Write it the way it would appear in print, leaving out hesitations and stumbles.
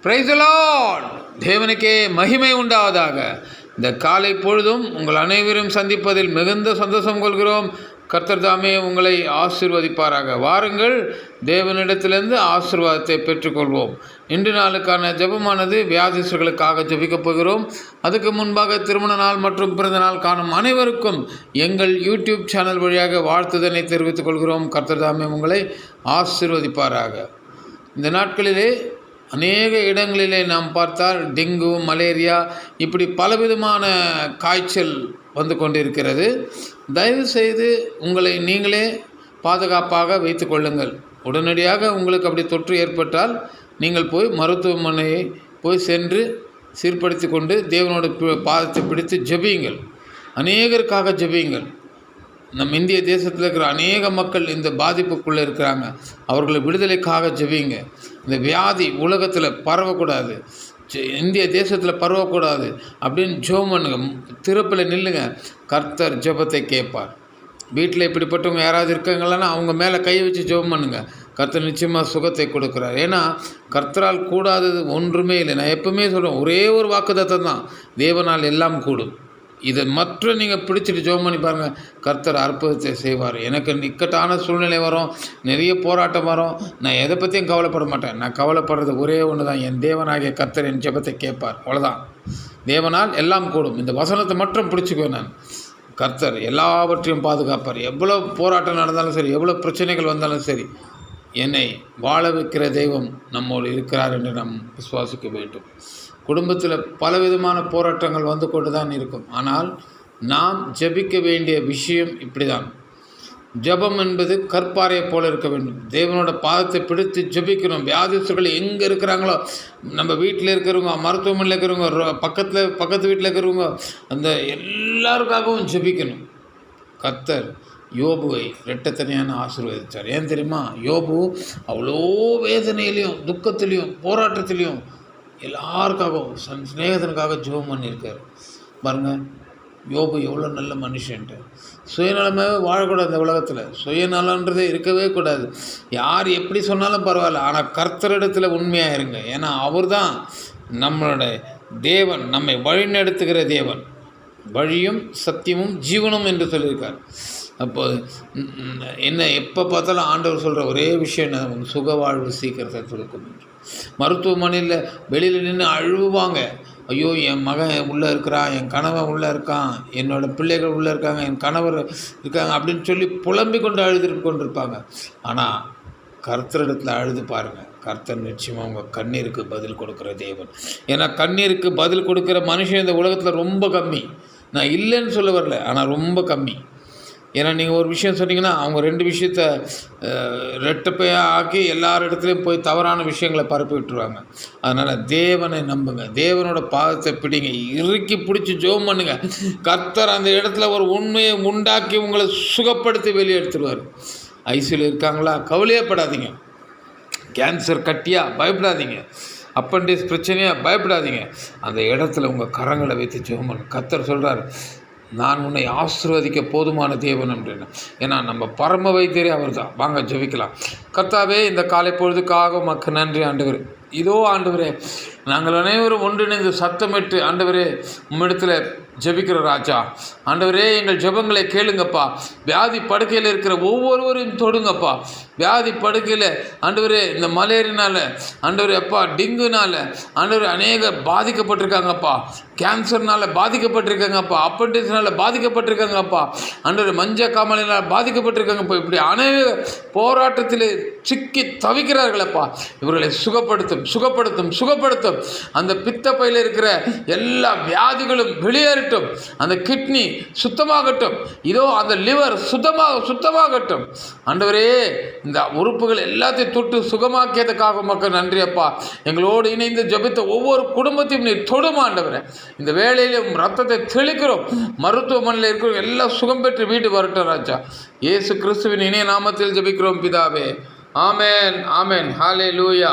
Praise the Lord. தேவனுக்கே மகிமை உண்டாவதாக. இந்த காலை பொழுதும் உங்கள் அனைவரும் சந்திப்பதில் மிகுந்த சந்தோஷம் கொள்கிறோம். கர்த்தர் தாமே உங்களை ஆசீர்வதிப்பாராக. வாருங்கள், தேவனிடத்திலிருந்து ஆசீர்வாதத்தை பெற்றுக்கொள்வோம். இன்று நாளுக்கான ஜெபமானது வியாதிஸ்தர்களுக்காக ஜெபிக்கப் போகிறோம். அதுக்கு முன்பாக திருமண நாள் மற்றும் பிறந்த நாள் காணும் அனைவருக்கும் எங்கள் யூடியூப் சேனல் வழியாக வாழ்த்துதனை தெரிவித்துக் கொள்கிறோம். கர்த்தர் தாமே உங்களை ஆசீர்வதிப்பாராக. இந்த நாட்களிலே அநேக இடங்களிலே நாம் பார்த்தால் டெங்கு, மலேரியா இப்படி பலவிதமான காய்ச்சல் வந்து கொண்டிருக்கிறது. தயவுசெய்து உங்களை நீங்களே பாதுகாப்பாக வைத்து கொள்ளுங்கள். உடனடியாக உங்களுக்கு அப்படி தொற்று ஏற்பட்டால் நீங்கள் போய் மருத்துவமனையை போய் சென்று சீர்படுத்தி கொண்டு தேவனோட பாதத்தை பிடித்து ஜெபியுங்கள். அநேகருக்காக ஜெபியுங்கள். நம் இந்திய தேசத்தில் இருக்கிற அநேக மக்கள் இந்த பாதிப்புக்குள்ளே இருக்கிறாங்க. அவர்களை விடுதலைக்காக ஜெபிங்க. இந்த வியாதி உலகத்தில் பரவக்கூடாது, இந்திய தேசத்தில் பரவக்கூடாது அப்படின்னு ஜெபம் பண்ணுங்க. திறப்பில் நில்லுங்க. கர்த்தர் ஜெபத்தை கேட்பார். வீட்டில் இப்படிப்பட்டவங்க யாராவது இருக்காங்களான்னா அவங்க மேலே கை வச்சு ஜெபம் பண்ணுங்க. கர்த்தர் நிச்சயமாக சுகத்தை கொடுக்குறார். ஏன்னா கர்த்தரால் கூடாதது ஒன்றுமே இல்லை. நான் எப்பவுமே சொல்கிறேன், ஒரே ஒரு வாக்குத்தத்தம் தான், தேவனால் எல்லாம் கூடும். இதை மற்றும் நீங்கள் பிடிச்சிட்டு ஜெபம் பண்ணி பாருங்கள், கர்த்தர் அற்புதத்தை செய்வார். எனக்கு இக்கட்டான சூழ்நிலை வரும், நிறைய போராட்டம் வரும், நான் எதை பற்றியும் கவலைப்பட மாட்டேன். நான் கவலைப்படுறது ஒரே ஒன்று தான், என் தேவனாகிய கர்த்தர் என் ஜெபத்தை கேட்பார். அவ்வளோதான். தேவனால் எல்லாம் கூடும். இந்த வசனத்தை மட்டும் பிடிச்சிக்குவேன் நான். கர்த்தர் எல்லாவற்றையும் பாதுகாப்பார். எவ்வளோ போராட்டம் நடந்தாலும் சரி, எவ்வளோ பிரச்சனைகள் வந்தாலும் சரி, என்னை வாழ வைக்கிற தெய்வம் நம்மோடு இருக்கிறார் என்று நாம் விசுவாசிக்க வேண்டும். குடும்பத்தில் பலவிதமான போராட்டங்கள் வந்து கொண்டு தான் இருக்கும். ஆனால் நாம் ஜெபிக்க வேண்டிய விஷயம் இப்படி தான். ஜெபம் என்பது கற்பாறையை போல இருக்க வேண்டும். தேவனோட பாதத்தை பிடித்து ஜெபிக்கணும். வியாதிஸ்தர்கள் எங்கே இருக்கிறாங்களோ, நம்ம வீட்டில் இருக்கிறவங்க, மருத்துவமனையில் இருக்கிறவங்க, பக்கத்து வீட்டில் இருக்கிறவங்க, அந்த எல்லாருக்காகவும் ஜெபிக்கணும். கர்த்தர் யோபுவை இரட்டத்தனையான ஆசீர்வதித்தார். ஏன் தெரியுமா? யோபு அவ்வளோ வேதனையிலையும் துக்கத்திலையும் போராட்டத்திலையும் எல்லாருக்காகவும் ஸ்நேகத்தினுக்காக ஜெபம் பண்ணியிருக்கார். பாருங்கள், யோபு எவ்வளோ நல்ல மனுஷன்ட்டு. சுயநலமாகவே வாழக்கூடாது. இந்த உலகத்தில் சுயநலன்றதே இருக்கவே கூடாது. யார் எப்படி சொன்னாலும் பரவாயில்ல, ஆனால் கர்த்தரிடத்தில் உண்மையாக இருங்க. ஏன்னா அவர் தான் நம்மளுடைய தேவன், நம்மை வழிநடத்துகிற தேவன். வழியும் சத்தியமும் ஜீவனும் என்று சொல்லியிருக்கார். அப்போ என்ன எப்போ பார்த்தாலும் ஆண்டவர் சொல்கிற ஒரே விஷயம் என்ன? உங்கள் சுக வாழ்வு சீக்கிரத்தை கொடுக்கும் என்று. மருத்துவமனையில் வெளியில் நின்று அழுவாங்க. ஐயோ, என் மகன் உள்ளே இருக்கிறான், என் கணவன் உள்ளே இருக்கான், என்னோடய பிள்ளைகள் உள்ளே இருக்காங்க, என் கணவர் இருக்காங்க அப்படின்னு சொல்லி புலம்பிக் கொண்டு அழுதுட்டு கொண்டிருப்பாங்க. ஆனால் கர்த்தரிடத்தில் அழுது பாருங்கள். கர்த்தர் நிச்சயமாக உங்கள் கண்ணீருக்கு பதில் கொடுக்குற தேவன். ஏன்னா கண்ணீருக்கு பதில் கொடுக்குற மனுஷன் இந்த உலகத்தில் ரொம்ப கம்மி. நான் இல்லைன்னு சொல்ல வரல, ஆனால் ரொம்ப கம்மி. ஏன்னா நீங்கள் ஒரு விஷயம் சொன்னீங்கன்னா அவங்க ரெண்டு விஷயத்த ரெட்டப்பையாக ஆக்கி எல்லார் இடத்துலையும் போய் தவறான விஷயங்களை பரப்பி விட்டுருவாங்க. அதனால் தேவனை நம்புங்க. தேவனோட பாதத்தை பிடிங்க. இறுக்கி பிடிச்சி ஜெபம் பண்ணுங்க. கர்த்தர் அந்த இடத்துல ஒரு உண்மையை உண்டாக்கி உங்களை சுகப்படுத்தி வெளியே எடுத்துருவார். ஐசியூவில் இருக்காங்களா? கவலையப்படாதீங்க. கேன்சர் கட்டியா? பயப்படாதீங்க. அப்பண்டிஸ் பிரச்சனையா? பயப்படாதீங்க. அந்த இடத்துல உங்கள் கரங்களை வைத்து ஜெபம் பண்ணுங்க. கர்த்தர் சொல்கிறார், நான் உன்னை ஆசீர்வதிக்க போதுமான தேவன் அப்படின்னு. ஏன்னா நம்ம பரம வைத்தியரே அவர் தான். வாங்க ஜெபிக்கலாம். கர்த்தாவே, இந்த காலை பொழுதுக்காக உமக்கு நன்றி ஆண்டவரே. இதோ ஆண்டவரே, நாங்கள் அனைவரும் ஒன்றிணைந்து சத்தமிட்டு ஆண்டவரே உம்மிடத்தில் ஜெபிக்கிற ராஜா. ஆண்டவரே, எங்கள் ஜெபங்களை கேளுங்கப்பா. வியாதி படுக்கையில் இருக்கிற ஒவ்வொருவரையும் தொடுங்கப்பா. வியாதி படுக்கையில் ஆண்டவரே, இந்த மலேரியானால் ஆண்டவரே அப்பா, டெங்குனால் ஆண்டவரே அநேக பாதிக்கப்பட்டிருக்காங்கப்பா. கேன்சர்னால் பாதிக்கப்பட்டிருக்காங்கப்பா. அப்பண்டிஸ்னால் பாதிக்கப்பட்டிருக்காங்கப்பா. ஆண்டவரே மஞ்சக்காமலினால் பாதிக்கப்பட்டிருக்காங்கப்பா. இப்படி அநேக போராட்டத்தில் சிக்கி தவிக்கிறார்களப்பா. இவர்களை சுகப்படுத்தும், சுகப்படுத்தும், சுகப்படுத்தும். அந்த பித்தப்பையில் இருக்கிற எல்லா வியாதிகளும் வெளியேறட்டும். அந்த கிட்னி சுத்தமாகட்டும். இதோ அந்த லிவர் சுத்தமாகட்டும். ஆண்டவரே, இந்த உறுப்புகள் எல்லாத்தையும் தொட்டு சுகமாக்கியதுக்காக மக்கள் நன்றி அப்பா. எங்களோடு இணைந்து ஜெபித்த ஒவ்வொரு குடும்பத்தையும் நீர் தொடும் ஆண்டவரே. இந்த வேளையிலும் ரத்தத்தை தெளிக்கிறோம். மருத்துவமனையில் இருக்கிற எல்லாம் சுகம் பெற்று வீடு வரட்டும் ராஜா. இயேசு கிறிஸ்துவின் இணைய நாமத்தில் ஜெபிக்கிறோம் பிதாவே. ஆமென், ஆமென். ஹல்லேலூயா.